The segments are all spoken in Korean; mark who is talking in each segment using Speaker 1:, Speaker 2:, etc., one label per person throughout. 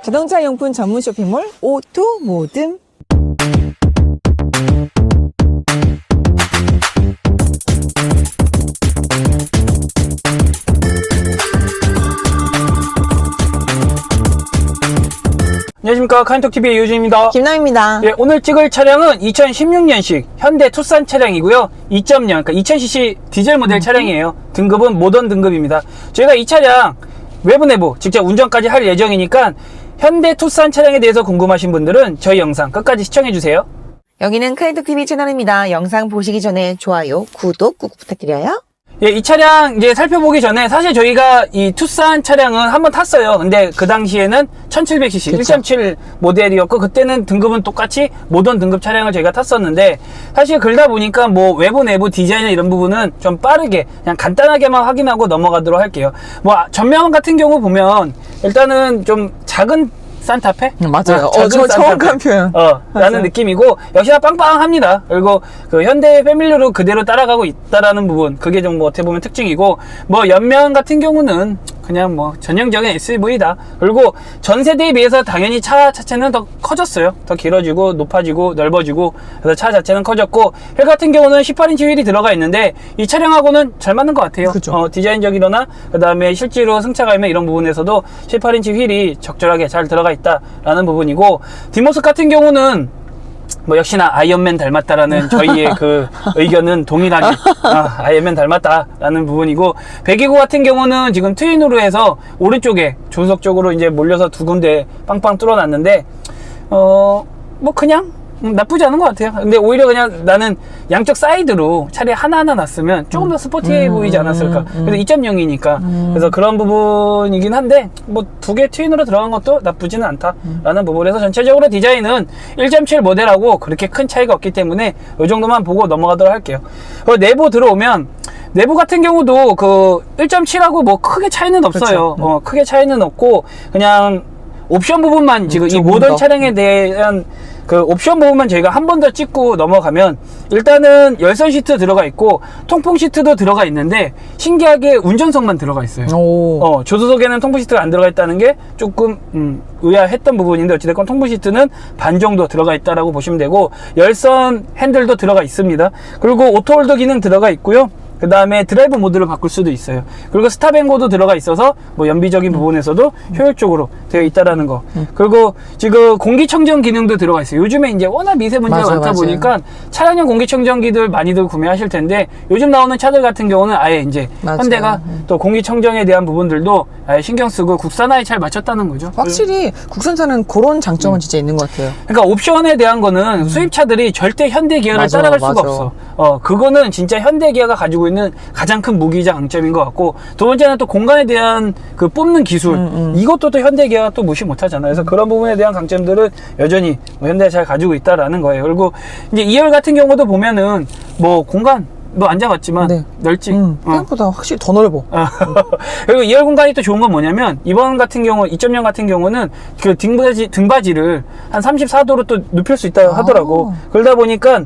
Speaker 1: 자동차 용품 전문 쇼핑몰 오토모듬.
Speaker 2: 안녕하십니까, 카인톡TV의 유진입니다.
Speaker 1: 김나입니다.
Speaker 2: 예, 오늘 찍을 차량은 2016년식 현대 투싼 차량이고요. 2.0, 그러니까 2000cc 디젤 모델 차량이에요. 등급은 모던 등급입니다. 저희가 이 차량 외부 내부 직접 운전까지 할 예정이니까 현대 투싼 차량에 대해서 궁금하신 분들은 저희 영상 끝까지 시청해주세요.
Speaker 1: 여기는 카인톡TV 채널입니다. 영상 보시기 전에 좋아요, 구독 꾹 부탁드려요.
Speaker 2: 예, 이 차량 이제 살펴보기 전에 사실 저희가 이 투싼 차량은 한번 탔어요. 근데 그 당시에는 1700cc
Speaker 1: 그쵸.
Speaker 2: 1.7 모델이었고, 그때는 등급은 똑같이 모던 등급 차량을 저희가 탔었는데, 사실 그러다 보니까 뭐 외부 내부 디자인 이런 부분은 좀 빠르게 그냥 간단하게만 확인하고 넘어가도록 할게요. 뭐 전면 같은 경우 보면 일단은 좀 작은 산타페?
Speaker 1: 맞아요.
Speaker 2: 작은
Speaker 1: 저 처음
Speaker 2: 산타페.
Speaker 1: 간 표현.
Speaker 2: 라는 느낌이고, 역시나 빵빵합니다. 그리고 그 현대 패밀리로 그대로 따라가고 있다라는 부분, 그게 좀 뭐 어떻게 보면 특징이고, 뭐 옆면 같은 경우는 그냥 뭐 전형적인 SUV다. 그리고 전 세대에 비해서 당연히 차 자체는 더 커졌어요. 더 길어지고 높아지고 넓어지고, 그래서 차 자체는 커졌고, 휠 같은 경우는 18인치 휠이 들어가 있는데 이 차량하고는 잘 맞는 것 같아요.
Speaker 1: 그쵸.
Speaker 2: 디자인적이거나 그 다음에 실제로 승차감이나 이런 부분에서도 18인치 휠이 적절하게 잘 들어가 있다라는 부분이고, 뒷모습 같은 경우는 뭐 역시나 아이언맨 닮았다라는 저희의 그 의견은 동일하게 아이언맨 닮았다라는 부분이고, 배기구 같은 경우는 지금 트윈으로 해서 오른쪽에 조수석 쪽으로 이제 몰려서 두 군데 빵빵 뚫어놨는데 뭐 그냥 나쁘지 않은 것 같아요. 근데 오히려 그냥 나는 양쪽 사이드로 차라리 하나하나 놨으면 조금 더 스포티해 보이지 않았을까. 그래서 2.0이니까 그래서 그런 부분이긴 한데, 뭐 두 개 트윈으로 들어간 것도 나쁘지는 않다라는 부분에서 전체적으로 디자인은 1.7 모델하고 그렇게 큰 차이가 없기 때문에 이 정도만 보고 넘어가도록 할게요. 내부 들어오면 내부 같은 경우도 그 1.7하고 뭐 크게 차이는 없어요.
Speaker 1: 그렇죠.
Speaker 2: 크게 차이는 없고, 그냥 옵션 부분만 지금 이
Speaker 1: 조금
Speaker 2: 모던
Speaker 1: 더.
Speaker 2: 차량에 대한 그 옵션 부분만 저희가 한 번 더 찍고 넘어가면, 일단은 열선 시트 들어가 있고 통풍 시트도 들어가 있는데 신기하게 운전석만 들어가 있어요.
Speaker 1: 오.
Speaker 2: 조수석에는 통풍 시트가 안 들어가 있다는 게 조금 의아했던 부분인데, 어찌됐건 통풍 시트는 반 정도 들어가 있다라고 보시면 되고, 열선 핸들도 들어가 있습니다. 그리고 오토홀더 기능 들어가 있고요. 그 다음에 드라이브 모드를 바꿀 수도 있어요. 그리고 스탑앤고도 들어가 있어서 뭐 연비적인 부분에서도 효율적으로 되어 있다라는 거. 그리고 지금 공기청정 기능도 들어가 있어요. 요즘에 이제 워낙 미세먼지가
Speaker 1: 맞아요,
Speaker 2: 많다
Speaker 1: 맞아요.
Speaker 2: 보니까 차량용 공기청정기들 많이들 구매하실 텐데, 요즘 나오는 차들 같은 경우는 아예 이제
Speaker 1: 맞아요.
Speaker 2: 현대가 또 공기청정에 대한 부분들도 아예 신경 쓰고 국산화에 잘 맞췄다는 거죠.
Speaker 1: 확실히 국산차는 그런 장점은 진짜 있는 것 같아요.
Speaker 2: 그러니까 옵션에 대한 거는 수입차들이 절대 현대 기아를
Speaker 1: 맞아,
Speaker 2: 따라갈 수가
Speaker 1: 맞아.
Speaker 2: 없어. 그거는 진짜 현대 기아가 가지고 있는 가장 큰 무기이자 강점인 것 같고, 두 번째는 또 공간에 대한 그 뽑는 기술, 이것도 또 현대 기아가 또 무시 못 하잖아요. 그래서 그런 부분에 대한 강점들은 여전히 뭐 현대가 잘 가지고 있다라는 거예요. 그리고 이제 2열 같은 경우도 보면은 뭐 공간 뭐 앉아봤지만
Speaker 1: 네.
Speaker 2: 넓지.
Speaker 1: 생각보다 확실히 더 넓어.
Speaker 2: 그리고 2열 공간이 또 좋은 건 뭐냐면, 이번 같은 경우 2.0 같은 경우는 그 등받이를 한 34도로 또 눕힐 수 있다 하더라고. 그러다 보니까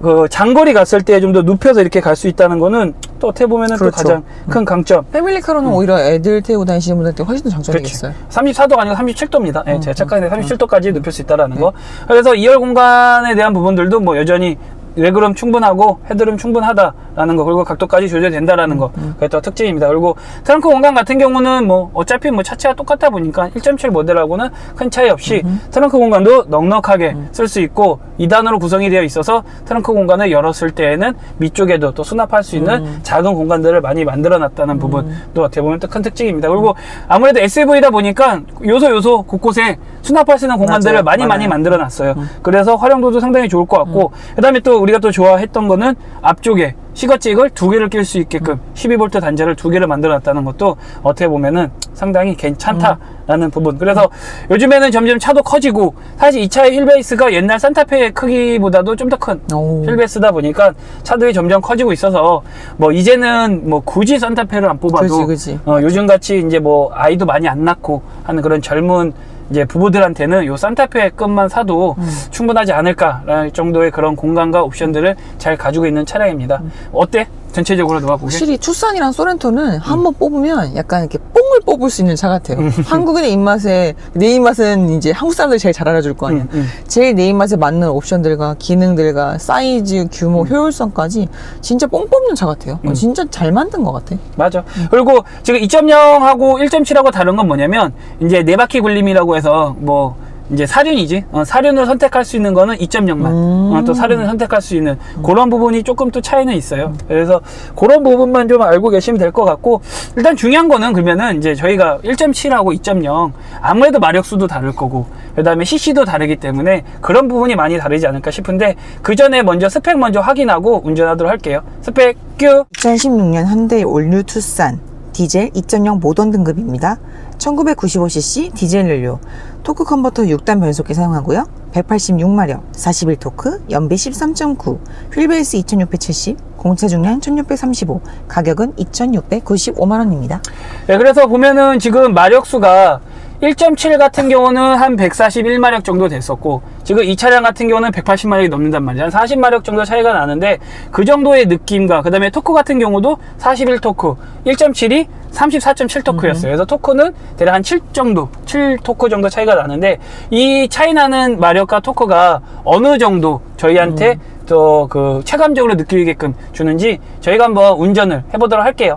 Speaker 2: 그 장거리 갔을 때 좀 더 눕혀서 이렇게 갈 수 있다는 거는 또 어떻게 보면은
Speaker 1: 그렇죠.
Speaker 2: 또 가장 큰 강점.
Speaker 1: 패밀리카로는 오히려 애들 태우고 다니시는 분들한테 훨씬 더 장점이겠어요.
Speaker 2: 34도가 아니고 37도입니다. 예, 제가 착각했는데 37도까지 눕힐 수 있다라는 거. 그래서 2열 공간에 대한 부분들도 뭐 여전히 레그룸 충분하고 헤드룸 충분하다라는 거, 그리고 각도까지 조절된다라는 거, 그게 또 특징입니다. 그리고 트렁크 공간 같은 경우는 뭐 어차피 뭐 차체가 똑같다 보니까 1.7 모델하고는 큰 차이 없이 트렁크 공간도 넉넉하게 쓸 수 있고, 2단으로 구성이 되어 있어서 트렁크 공간을 열었을 때에는 밑쪽에도 또 수납할 수 있는 작은 공간들을 많이 만들어 놨다는 부분도 어떻게 보면 또 큰 특징입니다. 그리고 아무래도 SUV다 보니까 요소 곳곳에 수납할 수 있는 공간들을
Speaker 1: 맞아요.
Speaker 2: 많이 만들어 놨어요. 그래서 활용도도 상당히 좋을 것 같고, 그 다음에 또 우리가 또 좋아했던 거는 앞쪽에 시거잭을 두 개를 낄 수 있게끔 12V 단자를 두 개를 만들어 놨다는 것도 어떻게 보면은 상당히 괜찮다라는 부분. 그래서 요즘에는 점점 차도 커지고, 사실 이 차의 휠베이스가 옛날 산타페 크기보다도 좀 더 큰 휠베이스다 보니까 차들이 점점 커지고 있어서, 뭐 이제는 뭐 굳이 산타페를 안 뽑아도
Speaker 1: 그치.
Speaker 2: 요즘 같이 이제 뭐 아이도 많이 안 낳고 하는 그런 젊은 이제 부부들한테는 요 산타페급만 사도 충분하지 않을까라는 정도의 그런 공간과 옵션들을 잘 가지고 있는 차량입니다. 어때? 전체적으로 놓아보게.
Speaker 3: 확실히 투싼이랑 소렌토는 한번 뽑으면 약간 이렇게 뽕을 뽑을 수 있는 차 같아요. 한국인의 입맛에, 내 입맛은 이제 한국 사람들이 제일 잘 알아줄 거 아니야. 제일 내 입맛에 맞는 옵션들과 기능들과 사이즈, 규모, 효율성까지 진짜 뽕 뽑는 차 같아요. 진짜 잘 만든 것 같아.
Speaker 2: 맞아. 그리고 지금 2.0하고 1.7하고 다른 건 뭐냐면 이제 네 바퀴 굴림이라고 해서 뭐 이제 사륜이지. 사륜을 선택할 수 있는 거는 2.0만. 또 사륜을 선택할 수 있는 그런 부분이 조금 또 차이는 있어요. 그래서 그런 부분만 좀 알고 계시면 될 것 같고, 일단 중요한 거는 그러면은 이제 저희가 1.7하고 2.0 아무래도 마력수도 다를 거고, 그 다음에 CC도 다르기 때문에 그런 부분이 많이 다르지 않을까 싶은데, 그 전에 먼저 스펙 먼저 확인하고 운전하도록 할게요. 스펙 큐!
Speaker 1: 2016년 현대 올뉴 투싼 디젤 2.0 모던 등급입니다. 1995cc 디젤 연료, 토크 컨버터 6단 변속기 사용하고요. 186마력, 41토크, 연비 13.9, 휠베이스 2670, 공차 중량 1635, 가격은 2695만원입니다.
Speaker 2: 네, 그래서 보면은 지금 마력수가 1.7 같은 경우는 한 141마력 정도 됐었고, 지금 이 차량 같은 경우는 180마력이 넘는단 말이야. 한 40마력 정도 차이가 나는데, 그 정도의 느낌과, 그 다음에 토크 같은 경우도 41토크, 1.7이 34.7토크였어요. 그래서 토크는 대략 한 7 정도, 7토크 정도 차이가 나는데, 이 차이 나는 마력과 토크가 어느 정도 저희한테 또 그 체감적으로 느끼게끔 주는지 저희가 한번 운전을 해보도록 할게요.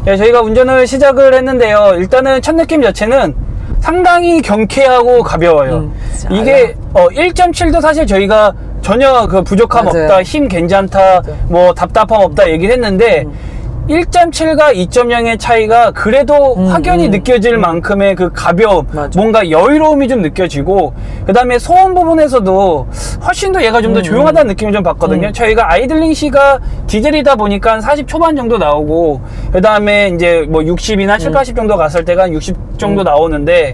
Speaker 2: 네, 저희가 운전을 시작을 했는데요. 일단은 첫 느낌 자체는 상당히 경쾌하고 가벼워요. 이게 1.7도 사실 저희가 전혀 그 부족함
Speaker 3: 맞아요.
Speaker 2: 없다, 힘 괜찮다, 뭐 답답함 없다 얘기를 했는데 1.7과 2.0의 차이가 그래도 확연히 느껴질 만큼의 그 가벼움,
Speaker 3: 맞아.
Speaker 2: 뭔가 여유로움이 좀 느껴지고, 그 다음에 소음 부분에서도 훨씬 더 얘가 좀 더 조용하다는 느낌을 좀 받거든요. 저희가 아이들링 시가 디젤이다 보니까 40 초반 정도 나오고, 그 다음에 이제 뭐 60이나 7, 80 정도 갔을 때가 한 60 정도 나오는데,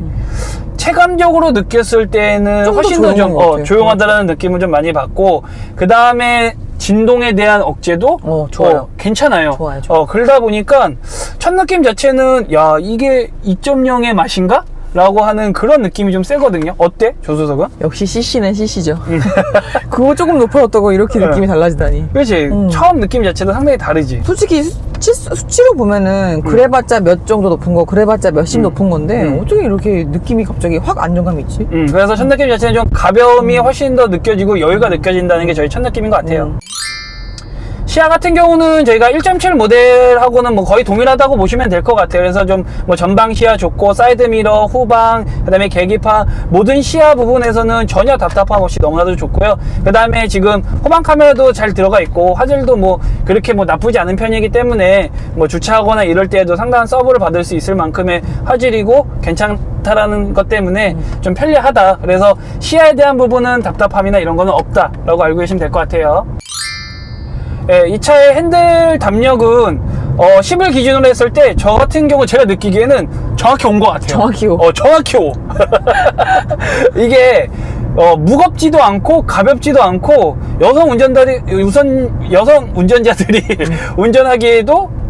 Speaker 2: 체감적으로 느꼈을 때는
Speaker 3: 좀더
Speaker 2: 훨씬 더 좀
Speaker 3: 조용한 것 같아요.
Speaker 2: 조용하다라는 느낌을 좀 많이 받고, 그 다음에 진동에 대한 억제도
Speaker 3: 좋아요.
Speaker 2: 괜찮아요.
Speaker 3: 좋아요.
Speaker 2: 그러다 보니까 첫 느낌 자체는 야, 이게 2.0의 맛인가? 라고 하는 그런 느낌이 좀 세거든요. 어때? 조수석은?
Speaker 3: 역시 CC는 CC죠. 그거 조금 높아졌다고 이렇게 느낌이 달라지다니.
Speaker 2: 그렇지. 처음 느낌 자체도 상당히 다르지.
Speaker 3: 솔직히 수치로 보면은 그래봤자 몇 정도 높은 거, 그래봤자 몇십 높은 건데 어떻게 이렇게 느낌이 갑자기 확 안정감이 있지?
Speaker 2: 그래서 첫 느낌 자체는 좀 가벼움이 훨씬 더 느껴지고 여유가 느껴진다는 게 저희 첫 느낌인 것 같아요. 시야 같은 경우는 저희가 1.7 모델하고는 뭐 거의 동일하다고 보시면 될 것 같아요. 그래서 좀 뭐 전방 시야 좋고, 사이드미러, 후방, 그 다음에 계기판, 모든 시야 부분에서는 전혀 답답함 없이 너무나도 좋고요. 그 다음에 지금 후방 카메라도 잘 들어가 있고, 화질도 뭐 그렇게 뭐 나쁘지 않은 편이기 때문에 뭐 주차하거나 이럴 때에도 상당한 서브를 받을 수 있을 만큼의 화질이고 괜찮다라는 것 때문에 좀 편리하다. 그래서 시야에 대한 부분은 답답함이나 이런 거는 없다라고 알고 계시면 될 것 같아요. 예, 이 차의 핸들 담력은 10을 기준으로 했을 때 저 같은 경우 제가 느끼기에는 정확히 온 것 같아요.
Speaker 3: 정확히 오.
Speaker 2: 정확히 오. 이게 무겁지도 않고 가볍지도 않고 여성 운전자들이 운전하기에도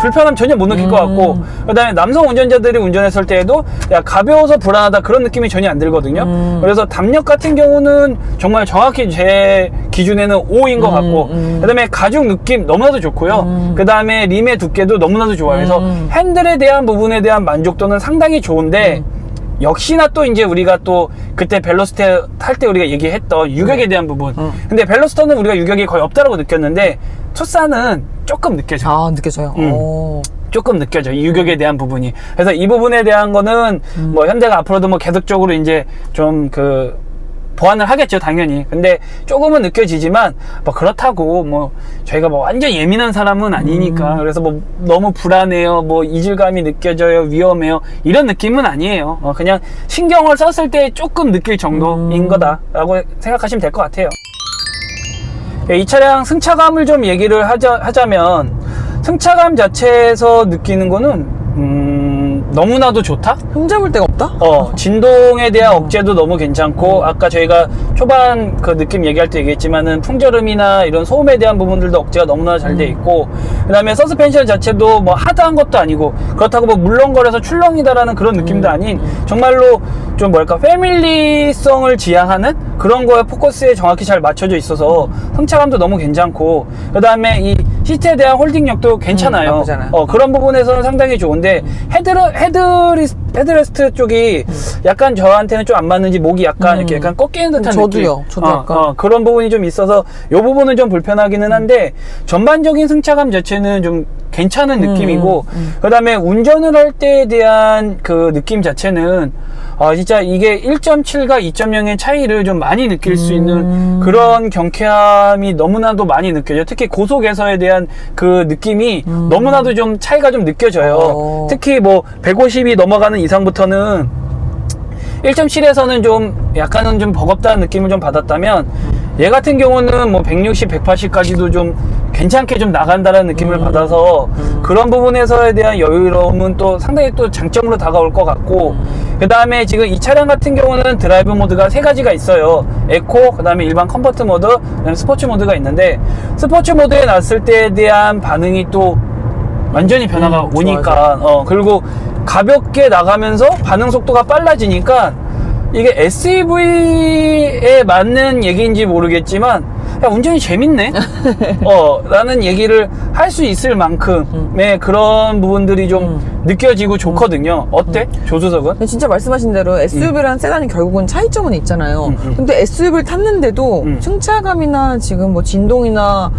Speaker 2: 불편함 전혀 못 느낄 것 같고, 그 다음에 남성 운전자들이 운전했을 때에도 야, 가벼워서 불안하다 그런 느낌이 전혀 안 들거든요. 그래서 담력 같은 경우는 정말 정확히 제 기준에는 5인 것 같고, 그 다음에 가죽 느낌 너무나도 좋고요. 그 다음에 림의 두께도 너무나도 좋아요. 그래서 핸들에 대한 부분에 대한 만족도는 상당히 좋은데, 역시나 또 이제 우리가 또 그때 벨로스터 탈 때 우리가 얘기했던 유격에 대한 부분. 근데 벨로스터는 우리가 유격이 거의 없다라고 느꼈는데, 투싼은 조금 느껴져요.
Speaker 3: 아, 느껴져요.
Speaker 2: 조금 느껴져요. 이 유격에 대한 부분이. 그래서 이 부분에 대한 거는 뭐 현대가 앞으로도 뭐 계속적으로 이제 좀 보완을 하겠죠, 당연히. 근데 조금은 느껴지지만 뭐 그렇다고 뭐 저희가 뭐 완전 예민한 사람은 아니니까, 그래서 뭐 너무 불안해요, 뭐 이질감이 느껴져요, 위험해요, 이런 느낌은 아니에요. 그냥 신경을 썼을 때 조금 느낄 정도인 거다라고 생각하시면 될 것 같아요. 이 차량 승차감을 좀 얘기를 하자면, 승차감 자체에서 느끼는 거는 너무나도 좋다?
Speaker 3: 흠잡을 데가 없다?
Speaker 2: 진동에 대한 억제도 너무 괜찮고, 아까 저희가 초반 그 느낌 얘기할 때 얘기했지만은 풍절음이나 이런 소음에 대한 부분들도 억제가 너무나 잘 돼 있고, 그 다음에 서스펜션 자체도 뭐 하드한 것도 아니고, 그렇다고 뭐 물렁거려서 출렁이다라는 그런 느낌도 아닌, 정말로 좀 뭐랄까, 패밀리성을 지향하는 그런 거에 포커스에 정확히 잘 맞춰져 있어서 승차감도 너무 괜찮고, 그 다음에 이 시트에 대한 홀딩력도 괜찮아요.
Speaker 3: 나쁘지 않아요.
Speaker 2: 그런 부분에서는 상당히 좋은데, 헤드레스트 쪽이 약간 저한테는 좀 안 맞는지 목이 약간 이렇게 약간 꺾이는 듯한
Speaker 3: 저도요.
Speaker 2: 느낌.
Speaker 3: 저도 약간.
Speaker 2: 그런 부분이 좀 있어서 이 부분은 좀 불편하기는 한데 전반적인 승차감 자체는 좀 괜찮은 느낌이고, 그 다음에 운전을 할 때에 대한 그 느낌 자체는 진짜 이게 1.7과 2.0의 차이를 좀 많이 느낄 수 있는 그런 경쾌함이 너무나도 많이 느껴져요. 특히 고속에서에 대한 그 느낌이 너무나도 좀 차이가 좀 느껴져요. 특히 뭐 150이 넘어가는 이상부터는 1.7에서는 좀 약간은 좀 버겁다는 느낌을 좀 받았다면, 얘 같은 경우는 뭐 160, 180까지도 좀 괜찮게 좀 나간다는 느낌을 받아서 그런 부분에서에 대한 여유로움은 또 상당히 또 장점으로 다가올 것 같고, 그 다음에 지금 이 차량 같은 경우는 드라이브 모드가 3가지가 있어요. 에코, 그 다음에 일반 컴포트 모드, 그 다음에 스포츠 모드가 있는데, 스포츠 모드에 놨을 때에 대한 반응이 또 완전히 변화가 오니까, 그리고 가볍게 나가면서 반응 속도가 빨라지니까 이게 SUV에 맞는 얘기인지 모르겠지만, 야, 운전이 재밌네? 라는 얘기를 할 수 있을 만큼의 그런 부분들이 좀 느껴지고 좋거든요. 어때? 조수석은?
Speaker 3: 진짜 말씀하신 대로 SUV랑 세단이 결국은 차이점은 있잖아요. 근데 SUV를 탔는데도 승차감이나 지금 뭐 진동이나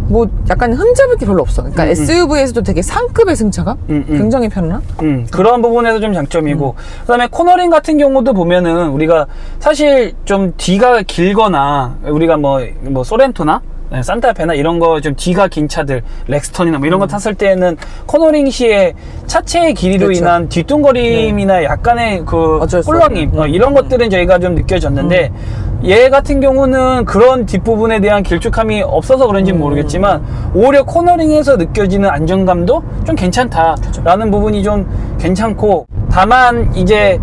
Speaker 3: 뭐 약간 흠잡을 게 별로 없어. 그러니까 SUV에서도 되게 상급의 승차감? 굉장히 편안한?
Speaker 2: 그런 부분에서 좀 장점이고, 그 다음에 코너링 같은 경우도 보면은 우리가 사실 좀 뒤가 길거나, 우리가 뭐 소렌토나 산타페나 이런 거 좀 뒤가 긴 차들, 렉스턴이나 뭐 이런 거 탔을 때는 코너링 시에 차체의 길이로
Speaker 3: 그렇죠.
Speaker 2: 인한 뒷둥거림이나 약간의 그
Speaker 3: 어쩔 수
Speaker 2: 홀렁임, 이런 것들은 저희가 좀 느껴졌는데, 얘 같은 경우는 그런 뒷부분에 대한 길쭉함이 없어서 그런지 모르겠지만 오히려 코너링에서 느껴지는 안정감도 좀 괜찮다라는 부분이 좀 괜찮고, 다만 이제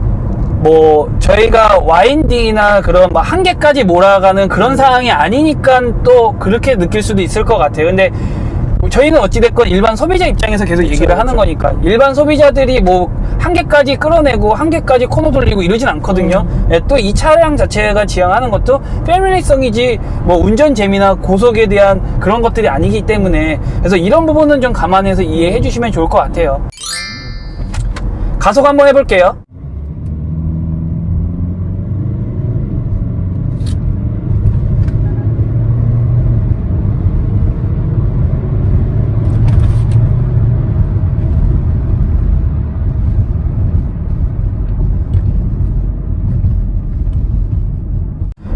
Speaker 2: 뭐 저희가 와인딩이나 그런 뭐 한계까지 몰아가는 그런 상황이 아니니까 또 그렇게 느낄 수도 있을 것 같아요. 근데 저희는 어찌됐건 일반 소비자 입장에서 계속 얘기를 하는 거니까, 일반 소비자들이 뭐 한계까지 끌어내고 한계까지 코너 돌리고 이러진 않거든요. 또 이 차량 자체가 지향하는 것도 패밀리성이지 뭐 운전 재미나 고속에 대한 그런 것들이 아니기 때문에, 그래서 이런 부분은 좀 감안해서 이해해 주시면 좋을 것 같아요. 가속 한번 해볼게요.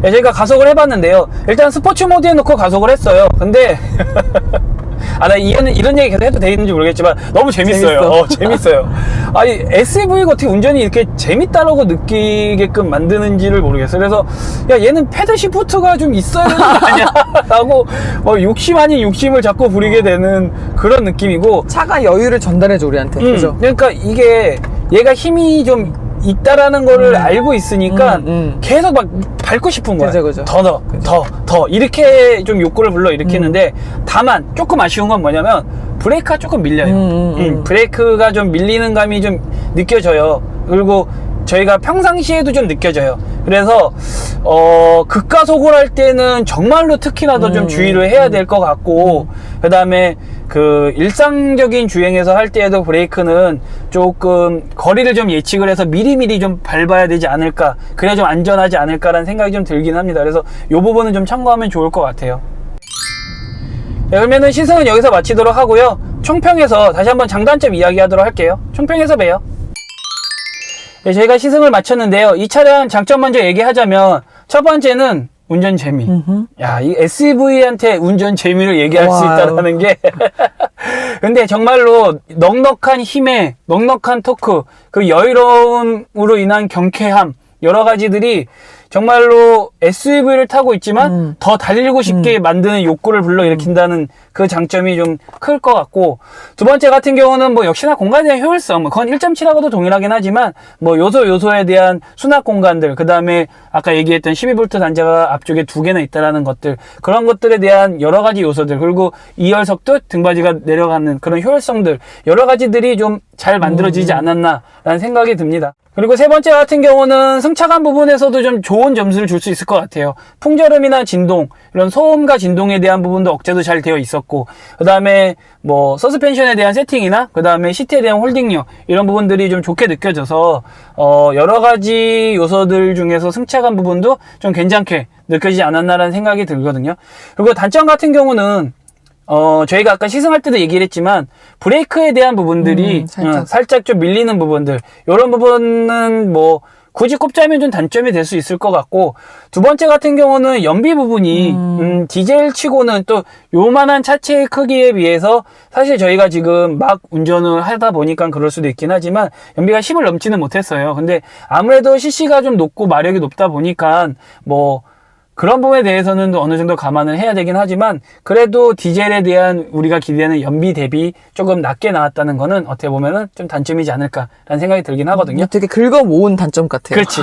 Speaker 2: 저희가 가속을 해봤는데요. 일단 스포츠 모드에 놓고 가속을 했어요. 근데 나 이런 얘기 계속 해도 되는지 모르겠지만 너무 재밌어요. 재밌어요. 아니, SUV가 어떻게 운전이 이렇게 재밌다라고 느끼게끔 만드는지를 모르겠어요. 그래서 야, 얘는 패드 시프트가 좀 있어야 되는 거 아니야? 라고 욕심 아닌 욕심을 자꾸 부리게 되는 그런 느낌이고,
Speaker 3: 차가 여유를 전달해줘 우리한테. 그죠?
Speaker 2: 그러니까 이게 얘가 힘이 좀 있다라는 거를 알고 있으니까 계속 막 밟고 싶은 거야.
Speaker 3: 그죠.
Speaker 2: 더 이렇게 좀 욕구를 불러일으키는데, 다만 조금 아쉬운 건 뭐냐면 브레이크가 조금 밀려요. 브레이크가 좀 밀리는 감이 좀 느껴져요. 그리고 저희가 평상시에도 좀 느껴져요. 그래서 급가속을 할 때는 정말로 특히나 더 좀 주의를 해야 될 것 같고, 그 다음에 그 일상적인 주행에서 할 때에도 브레이크는 조금 거리를 좀 예측을 해서 미리미리 좀 밟아야 되지 않을까, 그래야 좀 안전하지 않을까라는 생각이 좀 들긴 합니다. 그래서 이 부분은 좀 참고하면 좋을 것 같아요. 네, 그러면은 시승은 여기서 마치도록 하고요. 총평에서 다시 한번 장단점 이야기하도록 할게요. 총평에서 봬요. 네, 저희가 시승을 마쳤는데요. 이 차량 장점 먼저 얘기하자면, 첫 번째는 운전 재미. 야, 이 SUV한테 운전 재미를 얘기할 수 있다는 게. 근데 정말로 넉넉한 힘에, 넉넉한 토크, 그 여유로움으로 인한 경쾌함, 여러 가지들이 정말로 SUV를 타고 있지만 더 달리고 싶게 만드는 욕구를 불러일으킨다는 그 장점이 좀 클 것 같고, 두 번째 같은 경우는 뭐 역시나 공간에 대한 효율성, 그건 1.7하고도 동일하긴 하지만 뭐 요소에 대한 수납 공간들, 그 다음에 아까 얘기했던 12V 단자가 앞쪽에 2개나 있다라는 것들, 그런 것들에 대한 여러 가지 요소들, 그리고 2열석도 등받이가 내려가는 그런 효율성들, 여러 가지들이 좀 잘 만들어지지 않았나라는 생각이 듭니다. 그리고 세 번째 같은 경우는 승차감 부분에서도 좀 좋은 점수를 줄 수 있을 것 같아요. 풍절음이나 진동, 이런 소음과 진동에 대한 부분도 억제도 잘 되어 있었고, 그 다음에 뭐 서스펜션에 대한 세팅이나 그 다음에 시트에 대한 홀딩력, 이런 부분들이 좀 좋게 느껴져서 여러 가지 요소들 중에서 승차감 부분도 좀 괜찮게 느껴지지 않았나라는 생각이 들거든요. 그리고 단점 같은 경우는 저희가 아까 시승할 때도 얘기를 했지만, 브레이크에 대한 부분들이 살짝 좀 밀리는 부분들, 이런 부분은 뭐 굳이 꼽자면 좀 단점이 될 수 있을 것 같고, 두 번째 같은 경우는 연비 부분이 디젤 치고는 또 요만한 차체의 크기에 비해서 사실 저희가 지금 막 운전을 하다 보니까 그럴 수도 있긴 하지만 연비가 10을 넘지는 못했어요. 근데 아무래도 CC가 좀 높고 마력이 높다 보니까 뭐 그런 부분에 대해서는 어느 정도 감안을 해야 되긴 하지만, 그래도 디젤에 대한 우리가 기대하는 연비 대비 조금 낮게 나왔다는 거는 어떻게 보면은 좀 단점이지 않을까라는 생각이 들긴 하거든요.
Speaker 3: 되게 긁어 모은 단점 같아요.
Speaker 2: 그렇지.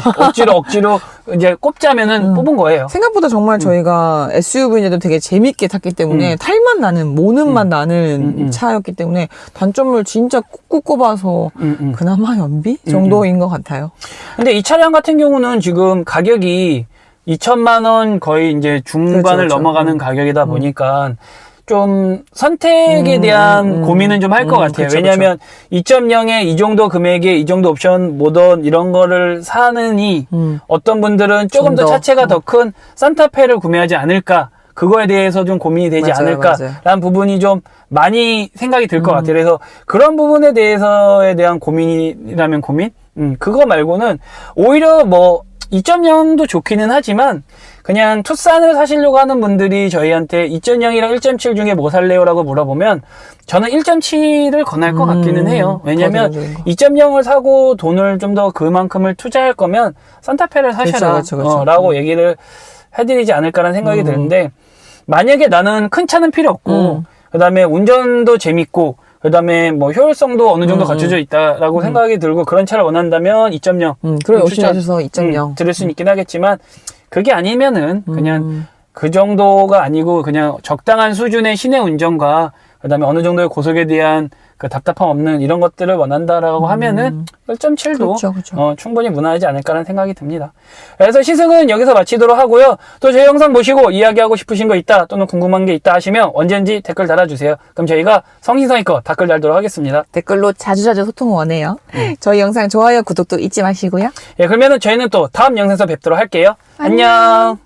Speaker 2: 억지로 이제 꼽자면은 뽑은 거예요.
Speaker 3: 생각보다 정말 저희가 SUV인데도 되게 재밌게 탔기 때문에 탈맛 나는, 모는 맛 나는 차였기 때문에 단점을 진짜 꾹꾹 꼽아서 그나마 연비 정도인 것 같아요.
Speaker 2: 근데 이 차량 같은 경우는 지금 가격이 2천만 원 거의 이제 중반을
Speaker 3: 그렇죠.
Speaker 2: 넘어가는 가격이다 보니까 좀 선택에 대한 고민은 좀 할 것 같아요.
Speaker 3: 그쵸,
Speaker 2: 왜냐하면 2.0에 이 정도 금액에 이 정도 옵션 모던 이런 거를 사느니 어떤 분들은 조금 더
Speaker 3: 더,
Speaker 2: 차체가 더 큰 산타페를 구매하지 않을까, 그거에 대해서 좀 고민이 되지
Speaker 3: 맞아요.
Speaker 2: 않을까라는 부분이 좀 많이 생각이 들 것 같아요. 그래서 그런 부분에 대한 고민이라면 고민? 그거 말고는 오히려 뭐 2.0도 좋기는 하지만 그냥 투싼을 사시려고 하는 분들이 저희한테 2.0이랑 1.7 중에 뭐 살래요? 라고 물어보면 저는 1.7을 권할 것 같기는 해요. 왜냐면 2.0을 사고 돈을 좀 더 그만큼을 투자할 거면 산타페를 사셔라
Speaker 3: 그렇죠.
Speaker 2: 라고 얘기를 해드리지 않을까라는 생각이 드는데, 만약에 나는 큰 차는 필요 없고 그 다음에 운전도 재밌고 그 다음에 뭐 효율성도 어느 정도 갖춰져 있다라고 생각이 들고 그런 차를 원한다면 2.0
Speaker 3: 그래 옵션하셔서 2.0
Speaker 2: 들을 수는 있긴 하겠지만, 그게 아니면은 그냥 그 정도가 아니고 그냥 적당한 수준의 시내 운전과 그 다음에 어느 정도의 고속에 대한 그 답답함 없는 이런 것들을 원한다라고 하면은 1.7도
Speaker 3: 그렇죠.
Speaker 2: 충분히 무난하지 않을까라는 생각이 듭니다. 그래서 시승은 여기서 마치도록 하고요. 또 저희 영상 보시고 이야기하고 싶으신 거 있다, 또는 궁금한 게 있다 하시면 언제든지 댓글 달아주세요. 그럼 저희가 성심성의껏 댓글 달도록 하겠습니다.
Speaker 3: 댓글로 자주자주 소통 원해요. 저희 영상 좋아요, 구독도 잊지 마시고요.
Speaker 2: 예, 그러면은 저희는 또 다음 영상에서 뵙도록 할게요. 안녕.